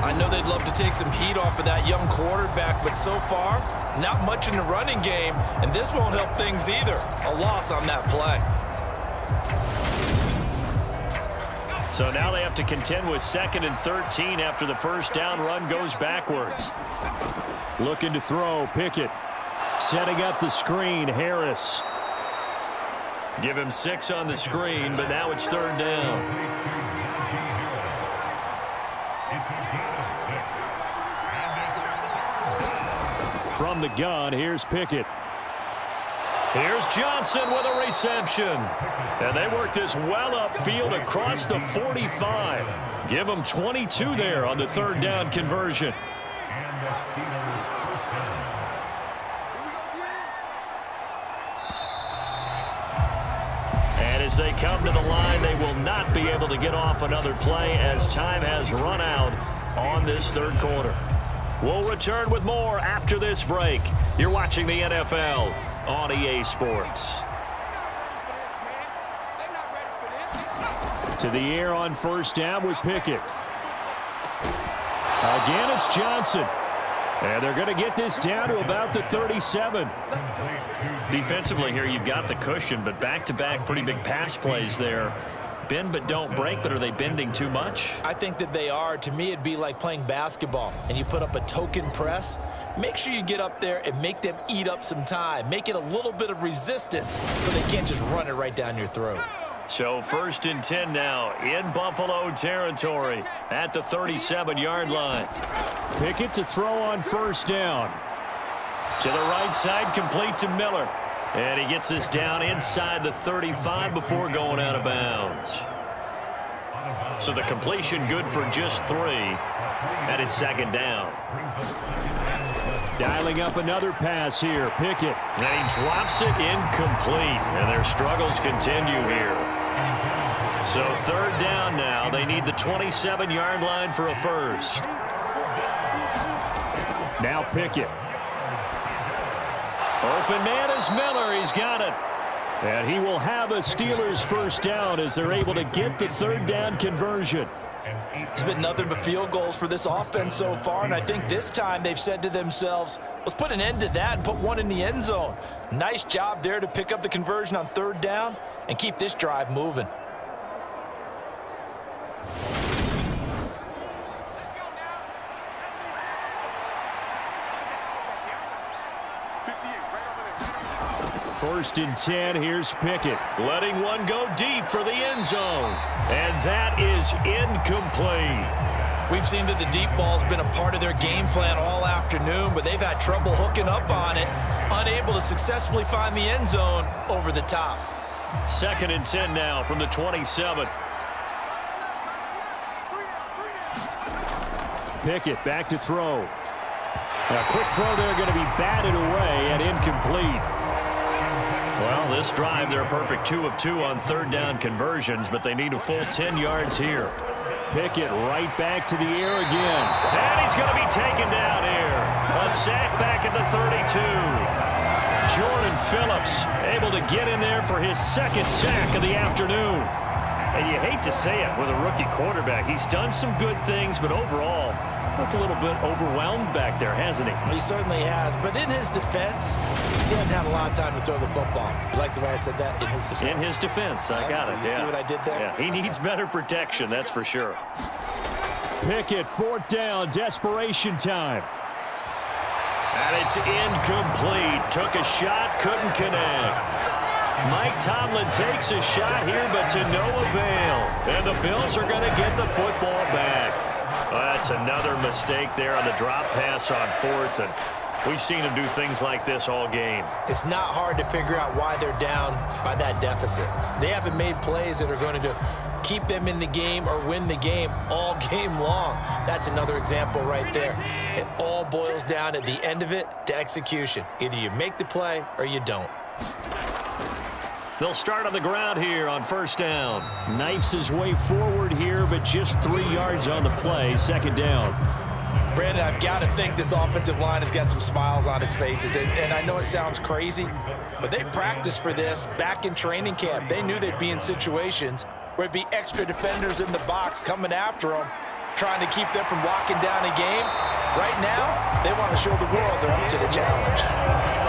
I know they'd love to take some heat off of that young quarterback, but so far, not much in the running game, and this won't help things either. A loss on that play. So now they have to contend with 2nd and 13 after the first down run goes backwards. Looking to throw, Pickett. Setting up the screen, Harris. Give him 6 on the screen, but now it's 3rd down. From the gun, here's Pickett. Here's Johnson with a reception. And they work this well upfield across the 45. Give them 22 there on the 3rd down conversion. And as they come to the line, they will not be able to get off another play as time has run out on this 3rd quarter. We'll return with more after this break. You're watching the NFL on EA Sports. To the air on 1st down with Pickett. Again, it's Johnson. And they're going to get this down to about the 37. Defensively here, you've got the cushion, but back-to-back pretty big pass plays there. Bend but don't break, but are they bending too much? I think that they are. To me, it'd be like playing basketball, and you put up a token press. Make sure you get up there and make them eat up some time. Make it a little bit of resistance so they can't just run it right down your throat. So 1st and 10 now in Buffalo territory at the 37-yard line. Pickett to throw on 1st down. To the right side, complete to Miller. And he gets this down inside the 35 before going out of bounds. So the completion good for just 3. And it's 2nd down. Dialing up another pass here. Pickett. And he drops it incomplete. And their struggles continue here. So 3rd down now. They need the 27-yard line for a first. Now Pickett. Open man is Miller. He's got it. And he will have a Steelers 1st down as they're able to get the 3rd down conversion. It's been nothing but field goals for this offense so far, and I think this time they've said to themselves, let's put an end to that and put one in the end zone. Nice job there to pick up the conversion on 3rd down and keep this drive moving. First and 10, here's Pickett. Letting one go deep for the end zone. And that is incomplete. We've seen that the deep ball's been a part of their game plan all afternoon, but they've had trouble hooking up on it, unable to successfully find the end zone over the top. 2nd and 10 now from the 27. Pickett back to throw. A quick throw there going to be batted away and incomplete. Well, this drive, they're a perfect 2 of 2 on 3rd down conversions, but they need a full 10 yards here. Pickett right back to the air again. And he's going to be taken down here. A sack back at the 32. Jordan Phillips able to get in there for his 2nd sack of the afternoon. And you hate to say it with a rookie quarterback. He's done some good things, but overall, looked a little bit overwhelmed back there, hasn't he? He certainly has, but in his defense, he hasn't had a lot of time to throw the football. You like the way I said that? In his defense. In his defense, I got it. You see what I did there? Yeah, he needs better protection, that's for sure. Pickett, 4th down, desperation time. And it's incomplete. Took a shot, couldn't connect. Mike Tomlin takes a shot here, but to no avail. And the Bills are going to get the football back. Well, that's another mistake there on the drop pass on 4th, and we've seen him do things like this all game. It's not hard to figure out why they're down by that deficit. They haven't made plays that are going to keep them in the game or win the game all game long. That's another example right there. It all boils down at the end of it to execution. Either you make the play or you don't. They'll start on the ground here on 1st down. Knifes his way forward here, but just 3 yards on the play. 2nd down. Brandon, I've got to think this offensive line has got some smiles on its faces. And I know it sounds crazy, but they practiced for this back in training camp. They knew they'd be in situations where it'd be extra defenders in the box coming after them. trying to keep them from locking down a game. Right now, they want to show the world they're up to the challenge.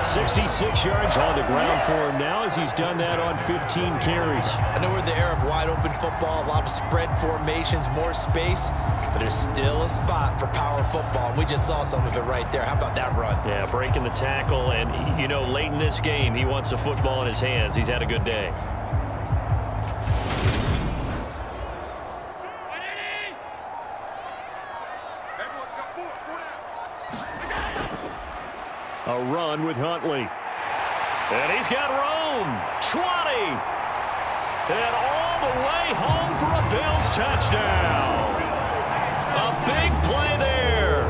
66 yards on the ground for him now as he's done that on 15 carries. I know we're in the era of wide-open football, a lot of spread formations, more space, but there's still a spot for power football, and we just saw some of it right there. How about that run? Yeah, breaking the tackle, and, you know, late in this game, he wants the football in his hands. He's had a good day. A run with Huntley. And he's got room. 20. And all the way home for a Bills touchdown. A big play there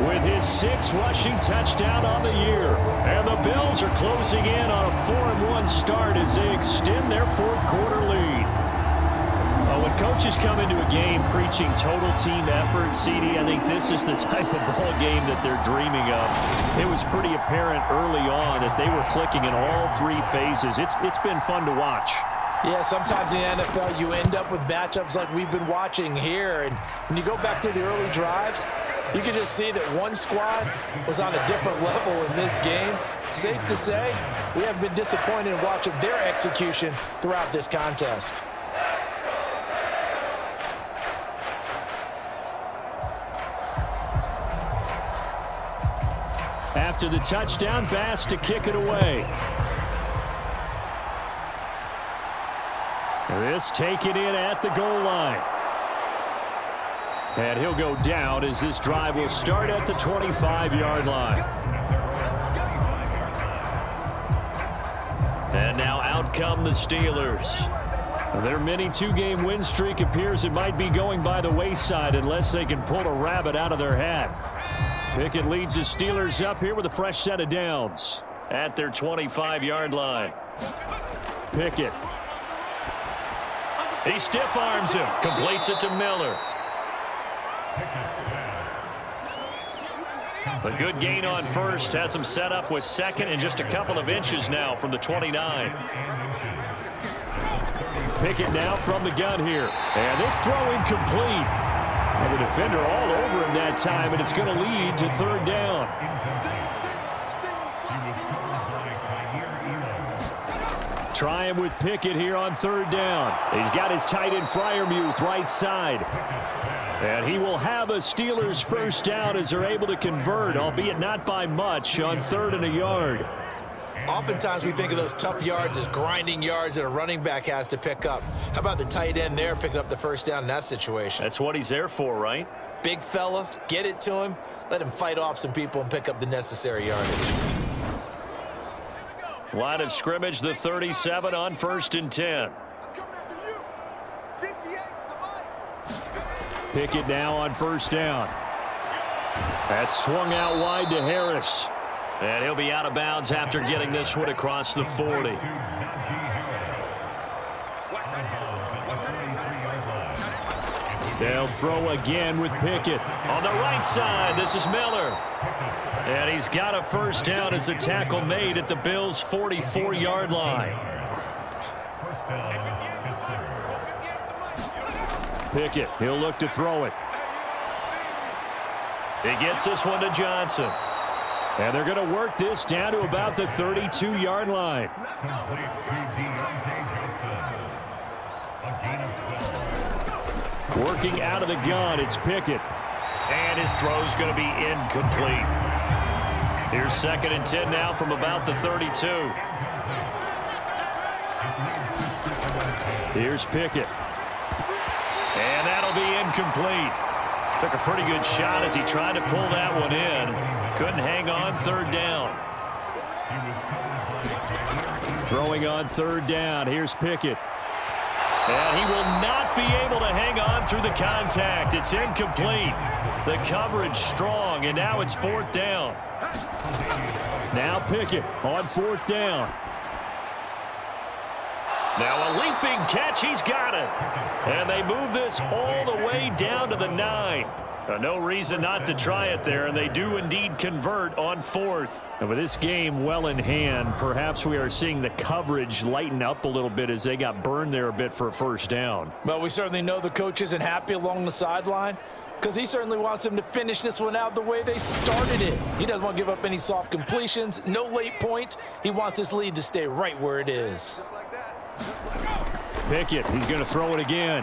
with his 6th rushing touchdown on the year. And the Bills are closing in on a 4-1 start as they extend their 4th quarter lead. When coaches come into a game preaching total team effort, CD, I think this is the type of ball game that they're dreaming of. It was pretty apparent early on that they were clicking in all 3 phases. It's been fun to watch. Yeah, sometimes in the NFL you end up with matchups like we've been watching here. And when you go back to the early drives, you can just see that one squad was on a different level in this game. Safe to say, we have been disappointed in watching their execution throughout this contest. After the touchdown, Bass to kick it away. This taken in at the goal line. And he'll go down as this drive will start at the 25-yard line. And now out come the Steelers. Their mini 2-game win streak appears it might be going by the wayside unless they can pull a rabbit out of their hat. Pickett leads the Steelers up here with a fresh set of downs. At their 25-yard line. Pickett. He stiff arms him. Completes it to Miller. A good gain on first. Has him set up with 2nd and just a couple of inches now from the 29. Pickett now from the gun here. And this throw incomplete. And the defender all over him that time, and it's going to lead to 3rd down. Try him with Pickett here on 3rd down. He's got his tight end Freiermuth right side. And he will have a Steelers first down as they're able to convert, albeit not by much, on 3rd and a yard. Oftentimes we think of those tough yards as grinding yards that a running back has to pick up. How about the tight end there picking up the first down in that situation? That's what he's there for, right? Big fella, get it to him, let him fight off some people and pick up the necessary yardage. Line of scrimmage, the 37 on 1st and 10. Pickett now on 1st down. That's swung out wide to Harris. And he'll be out of bounds after getting this one across the 40. They'll throw again with Pickett. On the right side, this is Miller. And he's got a first down as the tackle made at the Bills' 44-yard line. Pickett, he'll look to throw it. He gets this one to Johnson. And they're going to work this down to about the 32-yard line. Working out of the gun, it's Pickett. And his throw's going to be incomplete. Here's 2nd and 10 now from about the 32. Here's Pickett. And that'll be incomplete. Took a pretty good shot as he tried to pull that one in. Couldn't hang on 3rd down. Throwing on 3rd down. Here's Pickett. And he will not be able to hang on through the contact. It's incomplete. The coverage strong, and now it's 4th down. Now Pickett on 4th down. Now a leaping catch. He's got it. And they move this all the way down to the 9. No reason not to try it there, and they do indeed convert on 4th. And with this game well in hand, perhaps we are seeing the coverage lighten up a little bit as they got burned there a bit for a first down. Well, we certainly know the coach isn't happy along the sideline. because he certainly wants them to finish this one out the way they started it. He doesn't want to give up any soft completions, no late points. He wants his lead to stay right where it is. Just like that. Just like that. Pickett, he's going to throw it again.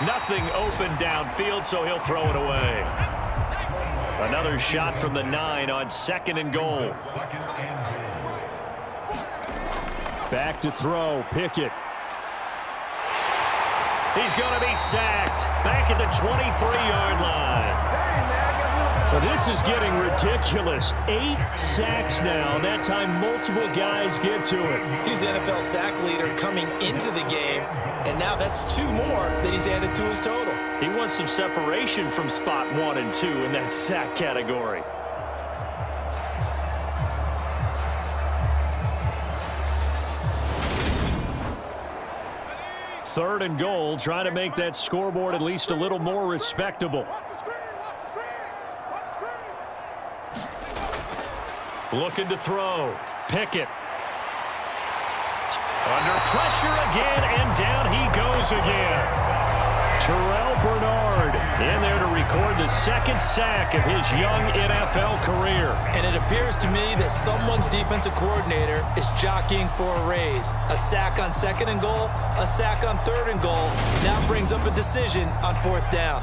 Nothing open downfield, so he'll throw it away. Another shot from the 9 on 2nd and goal. Back to throw, Pickett. He's going to be sacked back at the 23-yard line. Well, this is getting ridiculous. 8 sacks now. That time multiple guys get to it. He's the NFL sack leader coming into the game, and now that's 2 more that he's added to his total. He wants some separation from spot 1 and 2 in that sack category. Third and goal, trying to make that scoreboard at least a little more respectable. Looking to throw. Pickett. Under pressure again, and down he goes again. Terrell Bernard in there to record the 2nd sack of his young NFL career. And it appears to me that someone's defensive coordinator is jockeying for a raise. A sack on 2nd and goal, a sack on 3rd and goal, now brings up a decision on 4th down.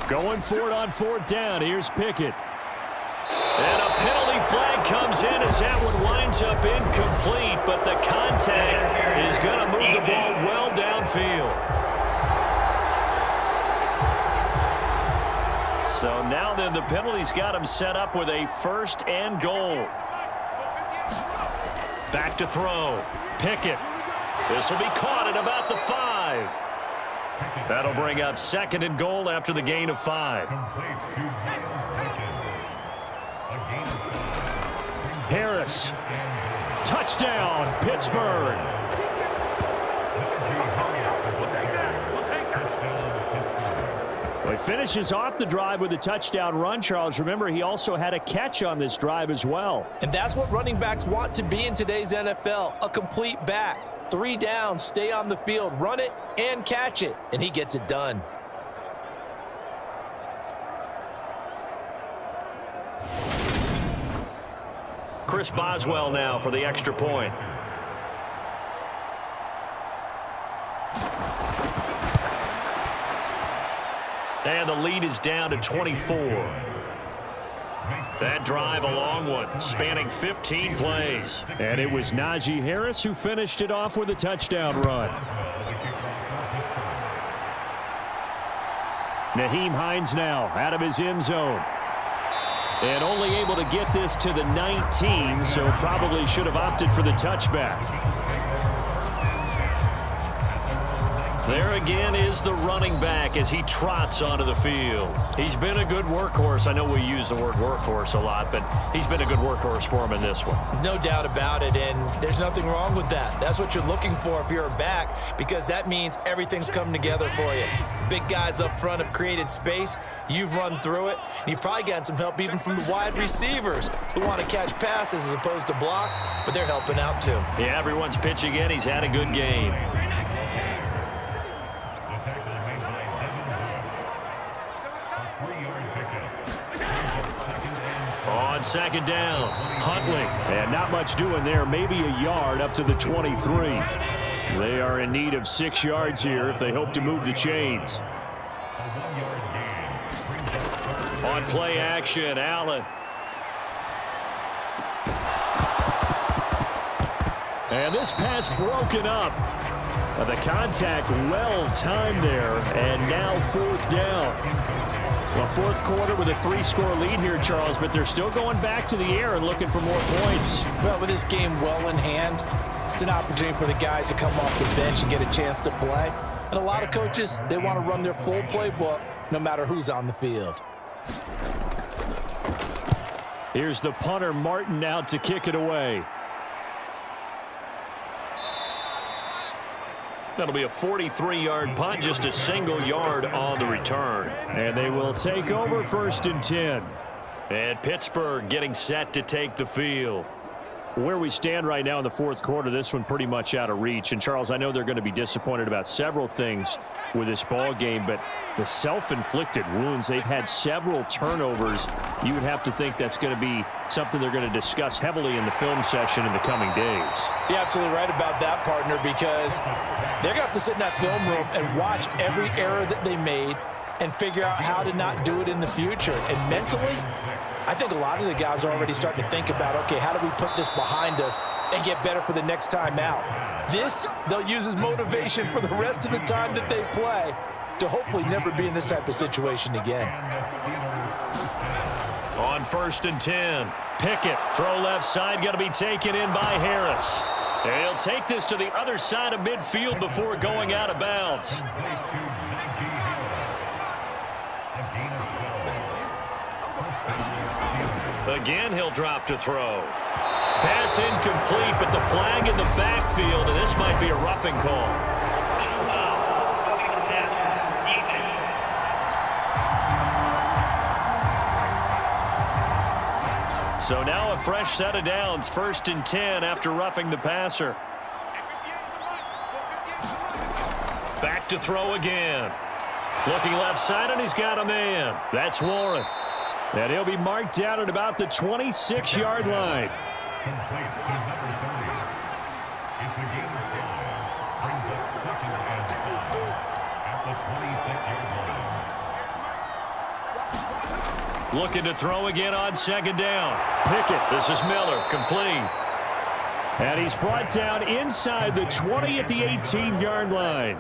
going for it on 4th down. Here's Pickett. And a penalty flag comes in as that one winds up incomplete, but the contact is going to move the ball well downfield. So now then the penalty's got him set up with a 1st and goal. Back to throw. Pickett. This will be caught at about the 5. That'll bring up 2nd and goal after the gain of 5. Harris. Touchdown, Pittsburgh. Well, he finishes off the drive with a touchdown run, Charles. Remember, he also had a catch on this drive as well. And that's what running backs want to be in today's NFL, a complete back. 3 downs, stay on the field, run it, and catch it. And he gets it done. Chris Boswell now for the extra point. And the lead is down to 24. That drive a long one, spanning 15 plays. And it was Najee Harris who finished it off with a touchdown run. Nyheim Hines now out of his end zone. And only able to get this to the 19, so probably should have opted for the touchback. There again is the running back as he trots onto the field. He's been a good workhorse. I know we use the word workhorse a lot, but he's been a good workhorse for him in this one. No doubt about it, and there's nothing wrong with that. That's what you're looking for if you're a back, because that means everything's come together for you. Big guys up front have created space. You've run through it. And you've probably gotten some help even from the wide receivers who want to catch passes as opposed to block, but they're helping out too. Yeah, everyone's pitching in. He's had a good game. On 2nd down, Huntley. And not much doing there, maybe a yard up to the 23. They are in need of 6 yards here if they hope to move the chains. On play action, Allen. And this pass broken up. The contact well timed there, and now 4th down. Well, 4th quarter with a 3-score lead here, Charles, but they're still going back to the air and looking for more points. Well, with this game well in hand, it's an opportunity for the guys to come off the bench and get a chance to play. And a lot of coaches, they want to run their full playbook no matter who's on the field. Here's the punter, Martin, out to kick it away. That'll be a 43-yard punt, just a single yard on the return. And they will take over 1st and 10. And Pittsburgh getting set to take the field. Where we stand right now in the fourth quarter, this one pretty much out of reach. And, Charles, I know they're going to be disappointed about several things with this ball game, but the self-inflicted wounds, they've had several turnovers. You would have to think that's going to be something they're going to discuss heavily in the film session in the coming days. You're absolutely right about that, partner, because they're going to have to sit in that film room and watch every error that they made and figure out how to not do it in the future. And mentally, I think a lot of the guys are already starting to think about, okay, how do we put this behind us and get better for the next time out? This, they'll use as motivation for the rest of the time that they play to hopefully never be in this type of situation again. On 1st and 10, Pickett, throw left side, going to be taken in by Harris. And he'll take this to the other side of midfield before going out of bounds. Again, he'll drop to throw. Pass incomplete, but the flag in the backfield, and this might be a roughing call. So now a fresh set of downs, 1st and 10 after roughing the passer. Back to throw again. Looking left side, and he's got a man. That's Warren. And he'll be marked down at about the 26-yard line. Looking to throw again on 2nd down. Pickett. This is Miller, complete. And he's brought down inside the 20 at the 18-yard line.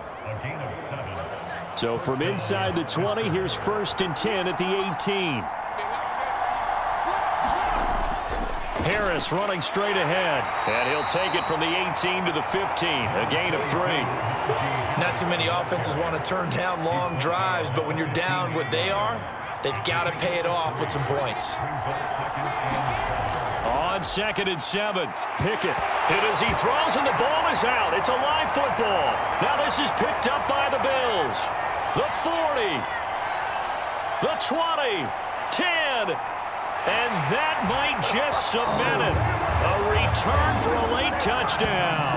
So from inside the 20, here's 1st and 10 at the 18. Harris running straight ahead, and he'll take it from the 18 to the 15, a gain of 3. Not too many offenses want to turn down long drives, but when you're down what they are, they've got to pay it off with some points. On 2nd and 7, Pickett. hit as he throws, and the ball is out. It's a live football. Now this is picked up by the Bills. The 40, the 20, 10, and that might just cement it. A return for a late touchdown.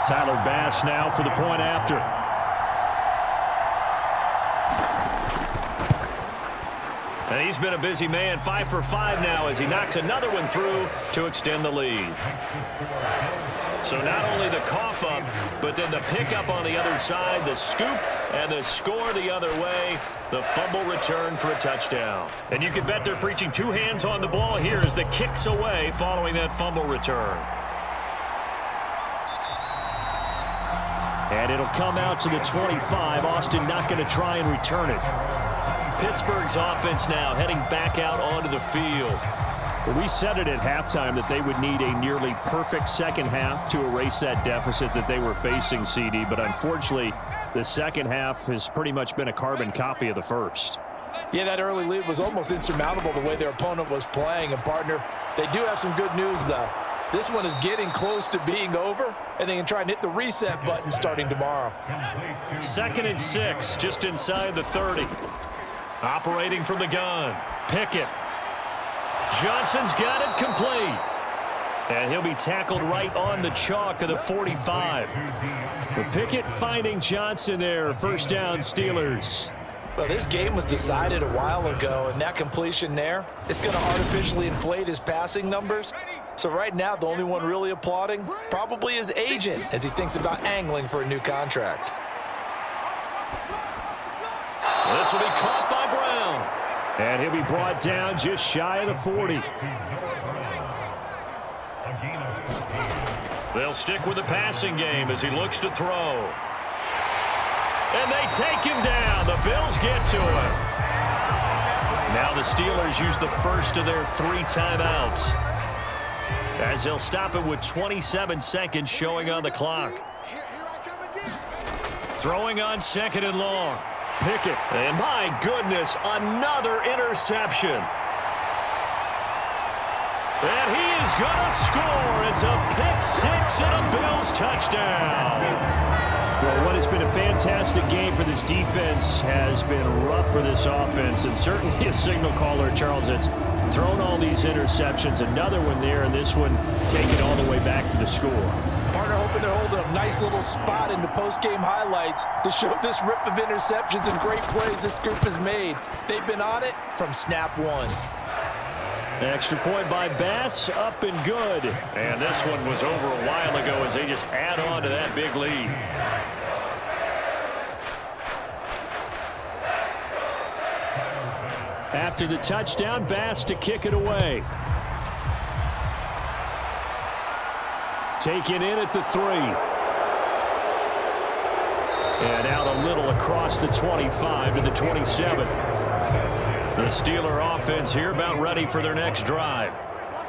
Tyler Bass now for the point after. And he's been a busy man, 5 for 5 now as he knocks another one through to extend the lead. So not only the cough up, but then the pickup on the other side, the scoop, and the score the other way, the fumble return for a touchdown. And you can bet they're preaching 2 hands on the ball here as the kick's away following that fumble return. And it'll come out to the 25. Austin not going to try and return it. Pittsburgh's offense now heading back out onto the field. Well, we said it at halftime that they would need a nearly perfect second half to erase that deficit that they were facing, CD. But unfortunately, the second half has pretty much been a carbon copy of the first. Yeah, that early lead was almost insurmountable the way their opponent was playing. And, partner, they do have some good news, though. This one is getting close to being over, and they can try and hit the reset button starting tomorrow. 2nd and 6, just inside the 30. Operating from the gun, Pickett. Johnson's got it complete. And he'll be tackled right on the chalk of the 45. But Pickett finding Johnson there. First down, Steelers. Well, this game was decided a while ago, and that completion there is going to artificially inflate his passing numbers. So right now, the only one really applauding probably his agent as he thinks about angling for a new contract. This will be caught by Brown. And he'll be brought down just shy of the 40. They'll stick with the passing game as he looks to throw. And they take him down. The Bills get to him. Now the Steelers use the first of their 3 timeouts, as they'll stop it with 27 seconds showing on the clock. Throwing on 2nd and long. Pickett. And my goodness, another interception. And he is going to score. It's a pick-6 and a Bills touchdown. Well, what has been a fantastic game for this defense has been rough for this offense, and certainly a signal caller, Charles, that's thrown all these interceptions. Another one there, and this one taken all the way back for the score. Partner hoping they're holding a nice little spot in the post-game highlights to show this rip of interceptions and great plays this group has made. They've been on it from snap one. Extra point by Bass, up and good. And this one was over a while ago as they just add on to that big lead. After the touchdown, Bass to kick it away. Taken in at the 3. And out a little across the 25 to the 27. The Steeler offense here about ready for their next drive.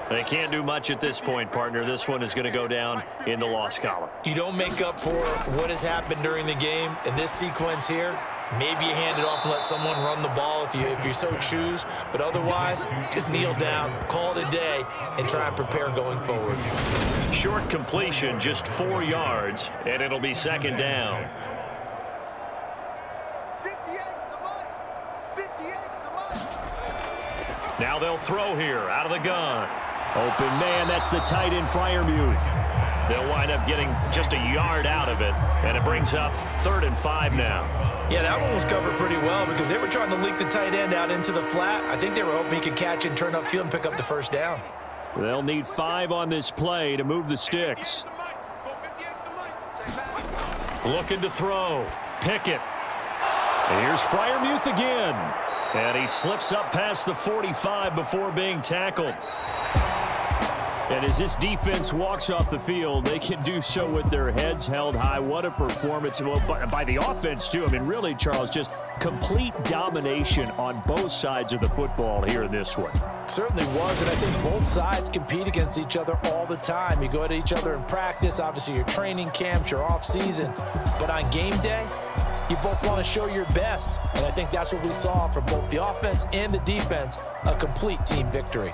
They can't do much at this point, partner. This one is going to go down in the loss column. You don't make up for what has happened during the game in this sequence here. Maybe you hand it off and let someone run the ball if you so choose. But otherwise, just kneel down, call it a day, and try and prepare going forward. Short completion, just 4 yards, and it'll be second down. Now they'll throw here out of the gun. Open man, that's the tight end Freiermuth. They'll wind up getting just a yard out of it, and it brings up 3rd and 5 now. Yeah, that one was covered pretty well because they were trying to leak the tight end out into the flat. I think they were hoping he could catch and turn upfield and pick up the first down. They'll need 5 on this play to move the sticks. Looking to throw. Pickett. And here's Freiermuth again. And he slips up past the 45 before being tackled. And as this defense walks off the field, they can do so with their heads held high. What a performance by the offense, too. I mean, really, Charles, just complete domination on both sides of the football here in this one. Certainly was, and I think both sides compete against each other all the time. You go at each other in practice, obviously your training camps, your off-season. But on game day, you both want to show your best. And I think that's what we saw from both the offense and the defense, a complete team victory.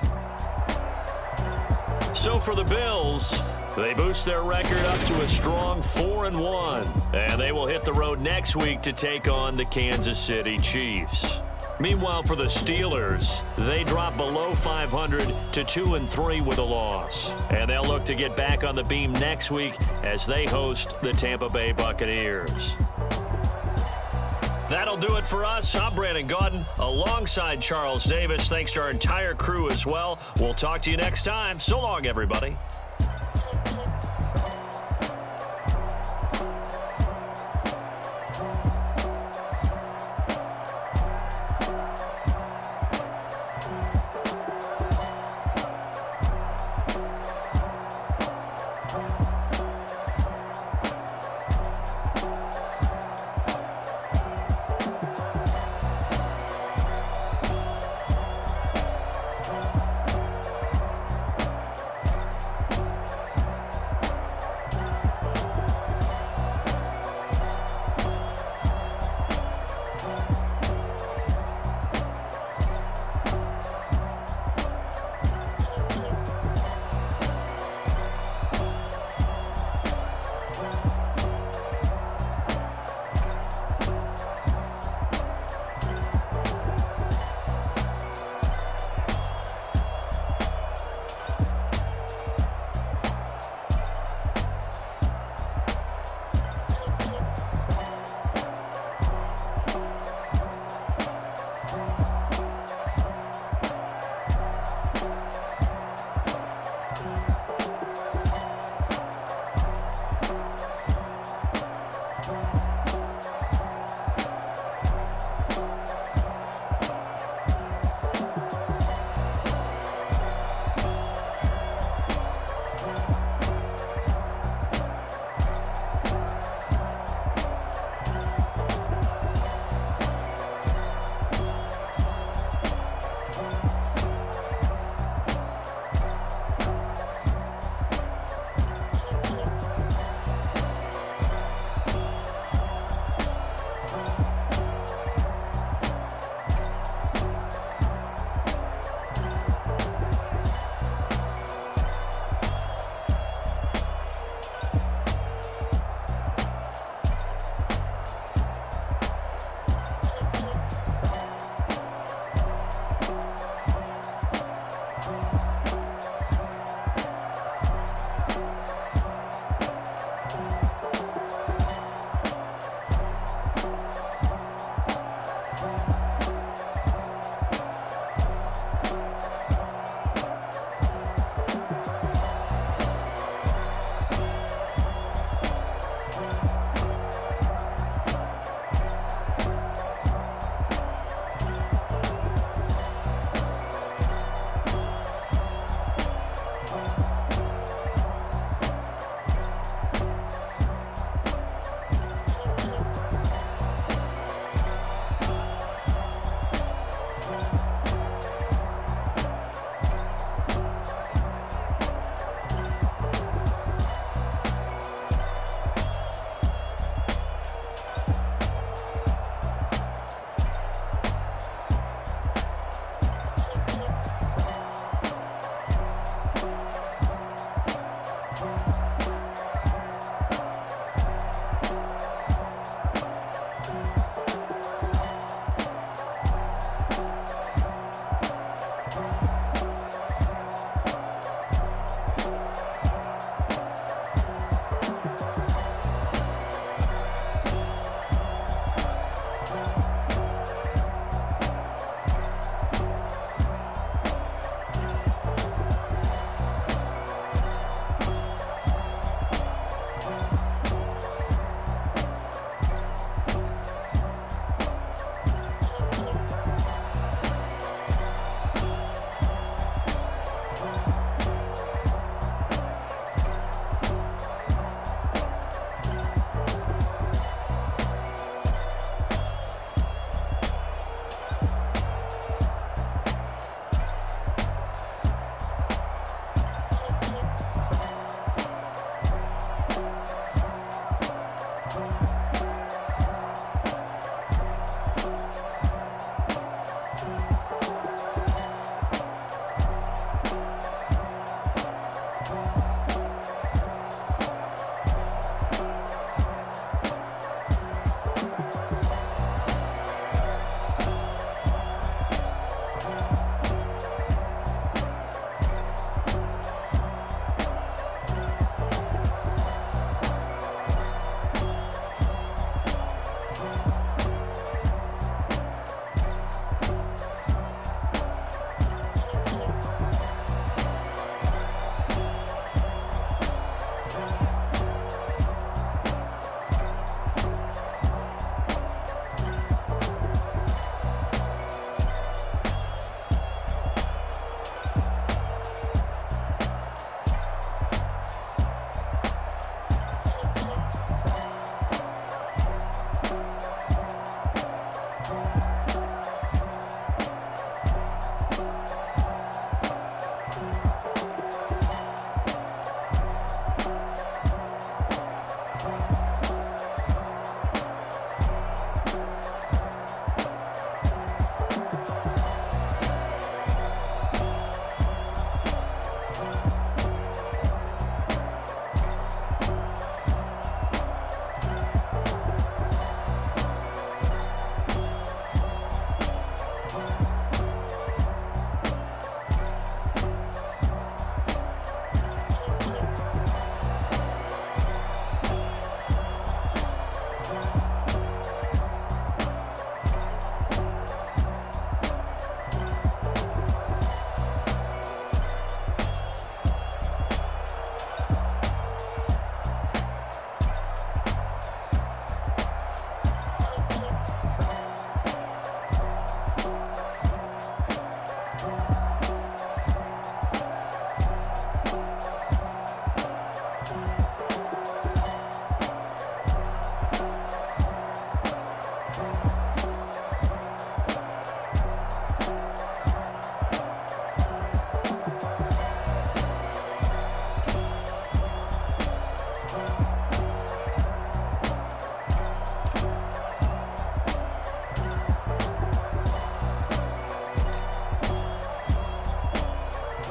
So for the Bills, they boost their record up to a strong 4-1. And they will hit the road next week to take on the Kansas City Chiefs. Meanwhile, for the Steelers, they drop below 500 to 2-3 with a loss. And they'll look to get back on the beam next week as they host the Tampa Bay Buccaneers. That'll do it for us. I'm Brandon Gaudin alongside Charles Davis. Thanks to our entire crew as well. We'll talk to you next time. So long, everybody.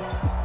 it.